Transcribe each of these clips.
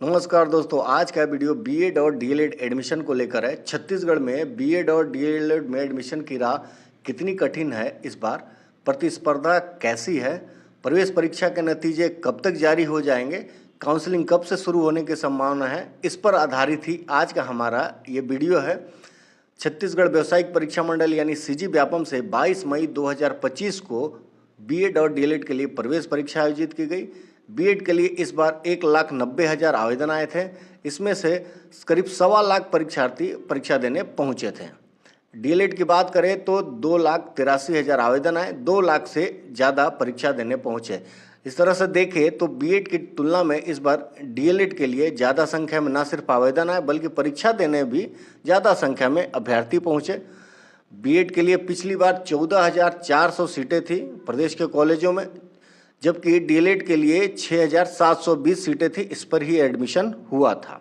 नमस्कार दोस्तों, आज का वीडियो बीएड और डीएलएड एडमिशन को लेकर है। छत्तीसगढ़ में बीएड और डीएलएड में एडमिशन की राह कितनी कठिन है, इस बार प्रतिस्पर्धा कैसी है, प्रवेश परीक्षा के नतीजे कब तक जारी हो जाएंगे, काउंसलिंग कब से शुरू होने की संभावना है, इस पर आधारित ही आज का हमारा ये वीडियो है। छत्तीसगढ़ व्यावसायिक परीक्षा मंडल यानी सीजी व्यापम से 22 मई 2025 को बीएड और डीएलएड के लिए प्रवेश परीक्षा आयोजित की गई। बीएड के लिए इस बार 1,90,000 आवेदन आए थे। इसमें से करीब 1.25 लाख परीक्षार्थी परीक्षा देने पहुंचे थे। डीएलएड की बात करें तो 2,83,000 आवेदन आए, 2 लाख से ज़्यादा परीक्षा देने पहुंचे। इस तरह से देखें तो बीएड की तुलना में इस बार डीएलएड के लिए ज़्यादा संख्या में न सिर्फ आवेदन आए बल्कि परीक्षा देने भी ज़्यादा संख्या में अभ्यर्थी पहुँचे। बीएड के लिए पिछली बार 14,400 सीटें थी प्रदेश के कॉलेजों में, जबकि डीएलएड के लिए 6,720 सीटें थी। इस पर ही एडमिशन हुआ था।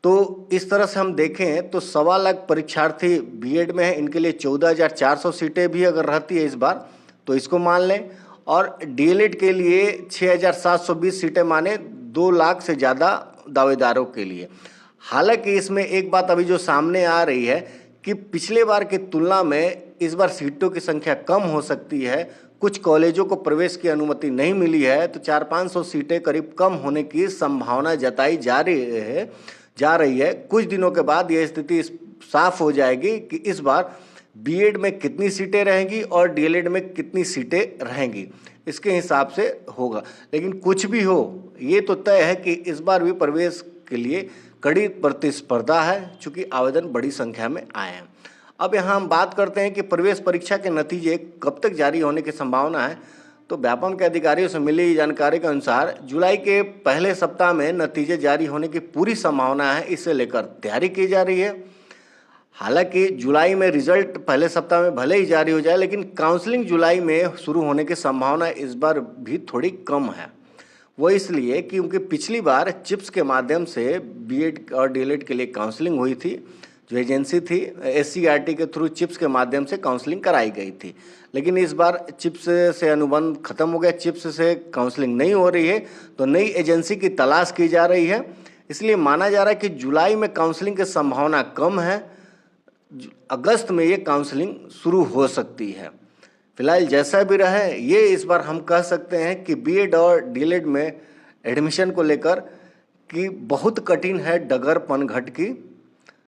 तो इस तरह से हम देखें तो 1.25 लाख परीक्षार्थी बीएड में है, इनके लिए 14,400 सीटें भी अगर रहती है इस बार तो इसको मान लें, और डीएलएड के लिए 6,720 सीटें माने 2 लाख से ज़्यादा दावेदारों के लिए। हालांकि इसमें एक बात अभी जो सामने आ रही है कि पिछले बार की तुलना में इस बार सीटों की संख्या कम हो सकती है। कुछ कॉलेजों को प्रवेश की अनुमति नहीं मिली है, तो 400-500 सीटें करीब कम होने की संभावना जताई जा रही है। कुछ दिनों के बाद यह स्थिति साफ हो जाएगी कि इस बार बीएड में कितनी सीटें रहेंगी और डीएलएड में कितनी सीटें रहेंगी, इसके हिसाब से होगा। लेकिन कुछ भी हो, ये तो तय है कि इस बार भी प्रवेश के लिए कड़ी प्रतिस्पर्धा है, चूँकि आवेदन बड़ी संख्या में आए हैं। अब यहाँ हम बात करते हैं कि प्रवेश परीक्षा के नतीजे कब तक जारी होने की संभावना है। तो व्यापम के अधिकारियों से मिली जानकारी के अनुसार जुलाई के पहले सप्ताह में नतीजे जारी होने की पूरी संभावना है। इसे लेकर तैयारी की जा रही है। हालांकि जुलाई में रिजल्ट पहले सप्ताह में भले ही जारी हो जाए, लेकिन काउंसलिंग जुलाई में शुरू होने की संभावना इस बार भी थोड़ी कम है। वो इसलिए क्योंकि पिछली बार चिप्स के माध्यम से बीएड और डीएलएड के लिए काउंसलिंग हुई थी। जो एजेंसी थी एससीईआरटी के थ्रू चिप्स के माध्यम से काउंसलिंग कराई गई थी, लेकिन इस बार चिप्स से अनुबंध खत्म हो गया, चिप्स से काउंसलिंग नहीं हो रही है, तो नई एजेंसी की तलाश की जा रही है। इसलिए माना जा रहा है कि जुलाई में काउंसलिंग की संभावना कम है। अगस्त में ये काउंसलिंग शुरू हो सकती है। फिलहाल जैसा भी रहे, ये इस बार हम कह सकते हैं कि बीएड और डीएलएड में एडमिशन को लेकर कि बहुत कठिन है डगर पनघट की।